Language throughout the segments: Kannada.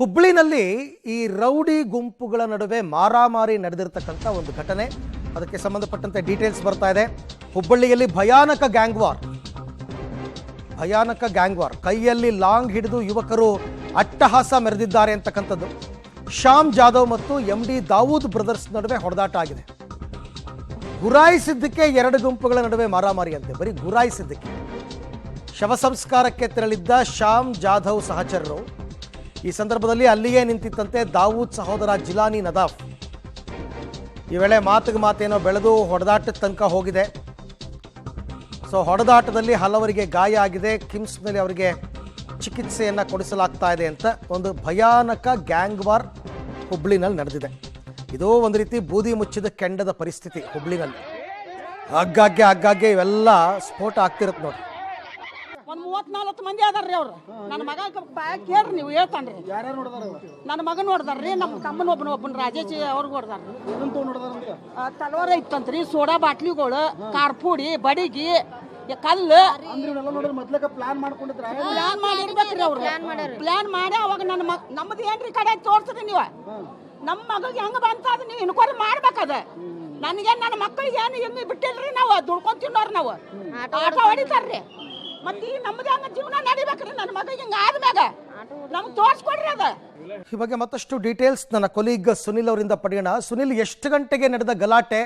ಹುಬ್ಬಳ್ಳಿನಲ್ಲಿ ಈ ರೌಡಿ ಗುಂಪುಗಳ ನಡುವೆ ಮಾರಾಮಾರಿ ನಡೆದಿರತಕ್ಕಂಥ ಒಂದು ಘಟನೆ, ಅದಕ್ಕೆ ಸಂಬಂಧಪಟ್ಟಂತೆ ಡೀಟೇಲ್ಸ್ ಬರ್ತಾ ಇದೆ. ಹುಬ್ಬಳ್ಳಿಯಲ್ಲಿ ಭಯಾನಕ ಗ್ಯಾಂಗ್ ವಾರ್, ಕೈಯಲ್ಲಿ ಲಾಂಗ್ ಹಿಡಿದು ಯುವಕರು ಅಟ್ಟಹಾಸ ಮೆರೆದಿದ್ದಾರೆ ಅಂತಕ್ಕಂಥದ್ದು. ಶ್ಯಾಮ್ ಜಾಧವ್ ಮತ್ತು MD ದಾವೂದ್ ಬ್ರದರ್ಸ್ ನಡುವೆ ಹೊಡೆದಾಟ ಆಗಿದೆ. ಗುರಾಯಿಸಿದ್ದಕ್ಕೆ ಎರಡು ಗುಂಪುಗಳ ನಡುವೆ ಮಾರಾಮಾರಿ ಅಂತೆ, ಬರೀ ಗುರಾಯಿಸಿದ್ದಕ್ಕೆ. ಶವ ಸಂಸ್ಕಾರಕ್ಕೆ ತೆರಳಿದ್ದ ಶ್ಯಾಮ್ ಜಾಧವ್ ಸಹಚರರು ಈ ಸಂದರ್ಭದಲ್ಲಿ ಅಲ್ಲಿಯೇ ನಿಂತಿತ್ತಂತೆ ದಾವೂದ್ ಸಹೋದರ ಜಿಲಾನಿ ನದಾಫ್. ಈ ವೇಳೆ ಮಾತೇನೋ ಬೆಳೆದು ಹೊಡೆದಾಟದ ತನಕ ಹೋಗಿದೆ. ಸೊ ಹೊಡೆದಾಟದಲ್ಲಿ ಹಲವರಿಗೆ ಗಾಯ ಆಗಿದೆ. ಕಿಮ್ಸ್ನಲ್ಲಿ ಅವರಿಗೆ ಚಿಕಿತ್ಸೆಯನ್ನು ಕೊಡಿಸಲಾಗ್ತಾ ಇದೆ ಅಂತ ಒಂದು ಭಯಾನಕ ಗ್ಯಾಂಗ್ ವಾರ್ ಹುಬ್ಳಿನಲ್ಲಿ ನಡೆದಿದೆ. ಇದು ಒಂದು ರೀತಿ ಬೂದಿ ಮುಚ್ಚಿದ ಕೆಂಡದ ಪರಿಸ್ಥಿತಿ ಹುಬ್ಳಿನಲ್ಲಿ. ಆಗಾಗ್ಗೆ ಇವೆಲ್ಲ ಸ್ಫೋಟ ಆಗ್ತಿರತ್ತೆ ನೋಡಿ. ಒಂದು 34 ಮಂದಿ ಅದಾರ್ರಿ ಅವ್ರು. ನನ್ನ ಮಗ ಕೇಳ್ರಿ, ನೀವು ಹೇಳ್ತಾನ್ರಿ. ನನ್ನ ಮಗನ ನೋಡ್ದಾರ್ರಿ, ನಮ್ಮ ತಮ್ಮನ ಒಬ್ಬನ ರಾಜೇಶ್ ಅವ್ರಿಗೆ ಹೊಡ್ದಾರ್ರಿ. ತಲವಾರ ಇತ್ತಂತ್ರಿ, ಸೋಡಾ ಬಾಟ್ಲಿಗಳು, ಕಾರ್ಪುಡಿ, ಬಡಿಗಿ, ಕಲ್ಲು ಪ್ಲಾನ್ ಮಾಡಿರ್ಬೇಕ್ರಿ ಅವ್ರು. ಪ್ಲಾನ್ ಮಾಡಿ ಅವಾಗ ನಮ್ಮದು ಏನ್ರಿ ಕಡೆ ತೋರ್ಸ್ರಿ ನೀವು. ನಮ್ಮ ಮಗಳಿಗೆ ಹೆಂಗ ಬಂತ ಅದ ನೀವು ಇನ್ಕ್ವೈರಿ ಮಾಡ್ಬೇಕದ. ನನಗೇನು ನನ್ನ ಮಕ್ಕಳಿಗೆ ಏನು ಹೆಂಗೆ ಬಿಟ್ಟಿಲ್ರಿ, ನಾವು ದುಡ್ಕೊಂಡ್ ತಿನ್ನೋರು. ನಾವು ಆಟೋ ಹೊಡಿತಾರ್ರಿ, ಮತ್ತೆ ಈ ನಮ್ಮದೇ ಹಂಗ ಜೀವನ ನಡಿಬೇಕ್ರಿ. ನನ್ನ ಮಗಳಿಗೆ ಹಿಂಗ ಆದ್ಮ್ಯಾಗ ನಮ್ಗೆ ತೋರ್ಸ್ಕೊಡ್ರಿ ಅದ. ಈ ಬಗ್ಗೆ ಮತ್ತಷ್ಟು ಡೀಟೇಲ್ಸ್ ನನ್ನ ಕೊಲೀಗ್ ಸುನಿಲ್ ಅವರಿಂದ ಪಡೆಯೋಣ. ಸುನಿಲ್, ಎಷ್ಟು ಗಂಟೆಗೆ ನಡೆದ ಗಲಾಟೆ?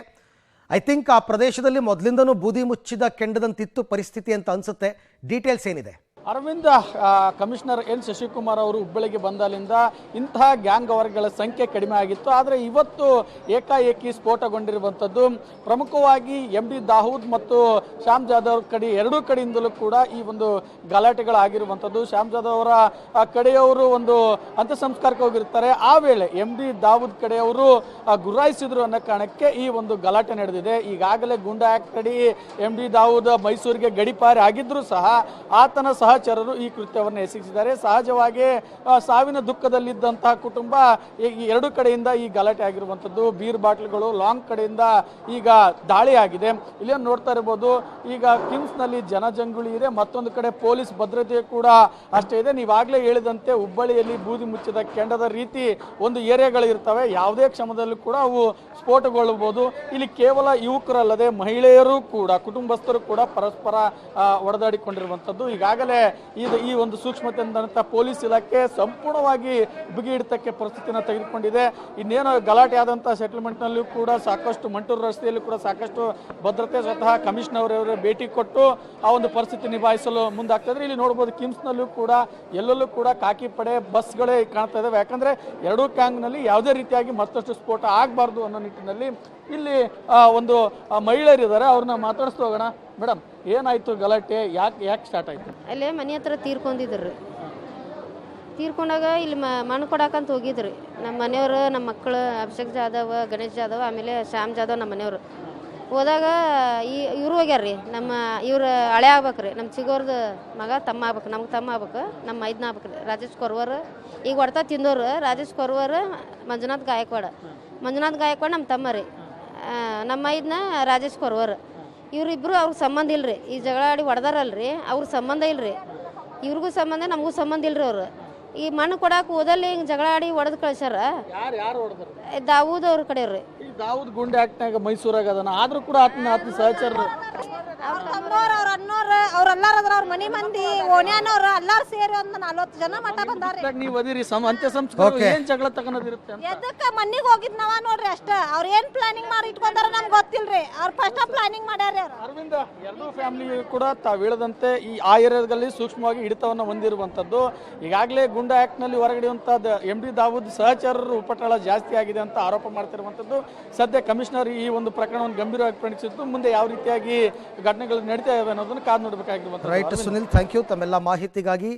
ಐ ಥಿಂಕ್ ಆ ಪ್ರದೇಶದಲ್ಲಿ ಮೊದಲಿಂದನೂ ಬೂದಿ ಮುಚ್ಚಿದ ಕೆಂಡದಂತಿತ್ತು ಪರಿಸ್ಥಿತಿ ಅಂತ ಅನ್ಸುತ್ತೆ. ಡೀಟೇಲ್ಸ್ ಏನಿದೆ? ಅರವಿಂದ, ಕಮಿಷನರ್ ಎನ್ ಶಶಿಕುಮಾರ್ ಅವರು ಹುಬ್ಬಳ್ಳಿಗೆ ಬಂದಾಲಿಂದ ಇಂತಹ ಗ್ಯಾಂಗ್ ವಾರ್ಗಳ ಸಂಖ್ಯೆ ಕಡಿಮೆ ಆಗಿತ್ತು. ಆದರೆ ಇವತ್ತು ಏಕಾಏಕಿ ಸ್ಫೋಟಗೊಂಡಿರುವಂಥದ್ದು ಪ್ರಮುಖವಾಗಿ MD ದಾವೂದ್ ಮತ್ತು ಶ್ಯಾಮ್ ಜಾಧವ್ ಎರಡೂ ಕಡೆಯಿಂದಲೂ ಕೂಡ ಈ ಒಂದು ಗಲಾಟೆಗಳಾಗಿರುವಂಥದ್ದು. ಶ್ಯಾಮ್ ಜಾಧವ್ ಅವರ ಕಡೆಯವರು ಒಂದು ಅಂತ್ಯ ಸಂಸ್ಕಾರಕ್ಕೆ ಹೋಗಿರ್ತಾರೆ. ಆ ವೇಳೆ MD ದಾವೂದ್ ಕಡೆಯವರು ಗುರಾಯಿಸಿದ್ರು ಅನ್ನೋ ಕಾರಣಕ್ಕೆ ಈ ಒಂದು ಗಲಾಟೆ ನಡೆದಿದೆ. ಈಗಾಗಲೇ ಗೂಂಡಾ ಆಕ್ಟ್ ಅಡಿ MD ದಾವೂದ್ ಮೈಸೂರಿಗೆ ಗಡಿಪಾರಿ ಆಗಿದ್ರೂ ಸಹ ಆತನ ಸಹಚರರು ಈ ಕೃತ್ಯವನ್ನು ಎಸಗಿಸಿದ್ದಾರೆ. ಸಹಜವಾಗಿ ಸಾವಿನ ದುಃಖದಲ್ಲಿದ್ದಂತಹ ಕುಟುಂಬ ಎರಡು ಕಡೆಯಿಂದ ಈ ಗಲಾಟೆ ಆಗಿರುವಂಥದ್ದು. ಬೀರ್ ಬಾಟ್ಲ್ಗಳು, ಲಾಂಗ್ ಕಡೆಯಿಂದ ಈಗ ದಾಳಿ ಆಗಿದೆ. ಇಲ್ಲಿ ನೋಡ್ತಾ ಇರ್ಬೋದು, ಈಗ ಕಿಮ್ಸ್ನಲ್ಲಿ ಜನಜಂಗುಳಿ ಇದೆ, ಮತ್ತೊಂದು ಕಡೆ ಪೊಲೀಸ್ ಭದ್ರತೆ ಕೂಡ ಅಷ್ಟೇ ಇದೆ. ನೀವಾಗಲೇ ಹೇಳಿದಂತೆ ಹುಬ್ಬಳ್ಳಿಯಲ್ಲಿ ಬೂದಿ ಮುಚ್ಚಿದ ಕೆಂಡದ ರೀತಿ ಒಂದು ಏರಿಯಾಗಳು ಇರ್ತವೆ. ಯಾವುದೇ ಕ್ಷಮದಲ್ಲೂ ಕೂಡ ಅವು ಸ್ಫೋಟಗೊಳ್ಳಬಹುದು. ಇಲ್ಲಿ ಕೇವಲ ಯುವಕರಲ್ಲದೆ ಮಹಿಳೆಯರು ಕೂಡ, ಕುಟುಂಬಸ್ಥರು ಕೂಡ ಪರಸ್ಪರ ಹೊಡೆದಾಡಿಕೊಂಡಿರುವಂಥದ್ದು. ಈಗಾಗಲೇ ಈ ಒಂದು ಸೂಕ್ಷ್ಮತೆಯಿಂದ ಪೊಲೀಸ್ ಇಲಾಖೆ ಸಂಪೂರ್ಣವಾಗಿ ಬಿಗಿ ಹಿಡಿತಕ್ಕೆ ಪರಿಸ್ಥಿತಿಯನ್ನು ತೆಗೆದುಕೊಂಡಿದೆ. ಇನ್ನೇನು ಗಲಾಟೆ ಆದಂತಹ ಸೆಟಲ್ಮೆಂಟ್ನಲ್ಲೂ ಕೂಡ ಸಾಕಷ್ಟು, ಮಂಟೂರು ರಸ್ತೆಯಲ್ಲೂ ಕೂಡ ಸಾಕಷ್ಟು ಭದ್ರತೆ ಸ್ವತಃ ಕಮಿಷನರ್ ಅವರೇ ಭೇಟಿ ಕೊಟ್ಟು ಆ ಒಂದು ಪರಿಸ್ಥಿತಿ ನಿಭಾಯಿಸಲು ಮುಂದಾಗ್ತಿದ್ರೆ. ಇಲ್ಲಿ ನೋಡ್ಬೋದು, ಕಿಮ್ಸ್ನಲ್ಲೂ ಕೂಡ ಎಲ್ಲೆಲ್ಲೂ ಕೂಡ ಖಾಕಿ ಪಡೆ ಬಸ್ಗಳೇ ಕಾಣ್ತಾ ಇದಾವೆ. ಯಾಕಂದ್ರೆ ಎರಡೂ ಗ್ಯಾಂಗ್ನಲ್ಲಿ ಯಾವುದೇ ರೀತಿಯಾಗಿ ಮತ್ತಷ್ಟು ಸ್ಫೋಟ ಆಗಬಾರ್ದು ಅನ್ನೋ ನಿಟ್ಟಿನಲ್ಲಿ ಇಲ್ಲಿ ಒಂದು ಮಹಿಳೆಯರಿದ್ದಾರೆ, ಅವ್ರನ್ನ ಮಾತಾಡಿಸ್ತಾ ಹೋಗೋಣ. ಮೇಡಮ್, ಏನಾಯ್ತು ಗಲಾಟೆ? ಯಾಕೆ ಸ್ಟಾರ್ಟ್ ಆಯ್ತು? ಅಲ್ಲೇ ಮನೆ ಹತ್ರ ತೀರ್ಕೊಂಡಿದ್ರಿ. ತೀರ್ಕೊಂಡಾಗ ಇಲ್ಲಿ ಮಣ್ಣು ಕೊಡಾಕಂತ ಹೋಗಿದ್ರಿ. ನಮ್ಮ ಮನೆಯವರು, ನಮ್ಮ ಮಕ್ಕಳು ಅಭಿಷೇಕ್ ಜಾಧವ್, ಗಣೇಶ್ ಜಾಧವ್, ಆಮೇಲೆ ಶ್ಯಾಮ್ ಜಾಧವ್ ನಮ್ಮ ಮನೆಯವರು ಹೋದಾಗ ಇವ್ರು ಹೋಗ್ಯಾರ್ರಿ. ಇವ್ರ ಹಳೆ ಆಗ್ಬೇಕ್ರಿ, ನಮ್ಮ ಚಿಗೋರ್ದು ಮಗ ತಮ್ಮ ಆಗ್ಬೇಕು, ನಮ್ಗೆ ತಮ್ಮ ಆಗ್ಬೇಕು, ನಮ್ಮ ಮೈದ್ನ ಆಗ್ಬೇಕ್ರಿ. ರಾಜೇಶ್ ಕೊರ್ವರ್ ಈಗ ಹೊಡ್ತಾ ತಿಂದೋರು. ರಾಜೇಶ್ ಕೊರ್ವರ್, ಮಂಜುನಾಥ್ ಗಾಯಕ್ವಾಡ ನಮ್ಮ ತಮ್ಮ ರೀ. ನಮ್ಮ ಮೈದ್ನ ರಾಜೇಶ್ ಕೊರ್ವರ್. ಇವ್ರಿಬ್ರು ಅವ್ರಿಗೆ ಸಂಬಂಧ ಇಲ್ರಿ. ಈ ಜಗಳ ಆಡಿ ಹೊಡೆದಾರಲ್ರಿ, ಅವ್ರ ಸಂಬಂಧ ಇಲ್ರಿ. ಇವ್ರಿಗೂ ಸಂಬಂಧ, ನಮಗೂ ಸಂಬಂಧ ಇಲ್ರಿ. ಅವ್ರು ಈ ಮಣ್ಣು ಕೊಡಾಕ ಹೋದಲ್ಲಿ ಹಿಂಗೆ ಜಗಳ ಆಡಿ ಹೊಡೆದು ಕಳ್ಸ್ಯಾರ. ದಾವೂದ್ ಅವ್ರ ಕಡೆಯವ್ರಿ. ದಾವೂದ್ ಗುಂಡೆ ಆಕ್ಟ್ನಾಗ ಮೈಸೂರಾಗ ಅದನ್ನ, ಆದ್ರೂ ಕೂಡ ಆತನ ಸಹಚರರು ಅವ್ರ ತಮ್ಮವ್ರ, ಅವ್ರ ಅಣ್ಣವ್ರ, ಅವ್ರೆಲ್ಲಾರ ಅವ್ರ ಮನಿ ಮಂದಿ, ಓಣ್ಯಾನವ್ರ ಎಲ್ಲಾರು ಸೇರಿ ಒಂದು 40 ಜನ ಮಠ ಬಂದಾರ. ನೀವು ಅದಿರಿ ಅಂತ್ಯ ಸಂಸ್ಕಾರ ಏನ್ ಜಗಳ ತಗೊಳೋದಿರುತ್ತೆ? ಎದಕ್ಕ ಮನಿಗ್ ಹೋಗಿದ್ ನಾವ ನೋಡ್ರಿ ಅಷ್ಟ. ಅವ್ರ ಏನ್ ಪ್ಲಾನಿಂಗ್ ಮಾಡಿ ಇಟ್ಕೊಂಡಾರ ನಮ್ಗೆ ಗೊತ್ತಿಲ್ರಿ. ಅವ್ರ ಫಸ್ಟ್ ಪ್ಲಾನಿಂಗ್ ಮಾಡ್ಯಾರ. ಅರವಿಂದ, ಎರಡೂ ಫ್ಯಾಮಿಲಿ ಕೂಡ ತಾವು ಹೇಳದಂತೆ ಆ ಏರಿಯಾದಲ್ಲಿ ಸೂಕ್ಷ್ಮವಾಗಿ ಹಿಡಿತವನ್ನು ಹೊಂದಿರುವಂತದ್ದು. ಈಗಾಗಲೇ ಗುಂಡಾ ಆಕ್ಟ್ ನಲ್ಲಿ ಹೊರಗಡೆ MD ದಾವೂದ್ ಸಹಚರರು ಉಪಟಳ ಜಾಸ್ತಿ ಆಗಿದೆ ಅಂತ ಆರೋಪ ಮಾಡ್ತಿರುವಂತದ್ದು. ಸದ್ಯ ಕಮಿಷನರ್ ಈ ಒಂದು ಪ್ರಕರಣವನ್ನು ಗಂಭೀರವಾಗಿ ಪರಿಗಣಿಸಿದ್ದು. ಮುಂದೆ ಯಾವ ರೀತಿಯಾಗಿ ಘಟನೆಗಳು ನಡೀತಾ ಇವೆ ಅನ್ನೋದನ್ನು ಕಾದು ನೋಡಬೇಕಾಗಿರುವಂತದ್ದು. ರೈಟ್ ಸುನಿಲ್, ಥ್ಯಾಂಕ್ ಯು ತಮ್ಮೆಲ್ಲ ಮಾಹಿತಿಗಾಗಿ.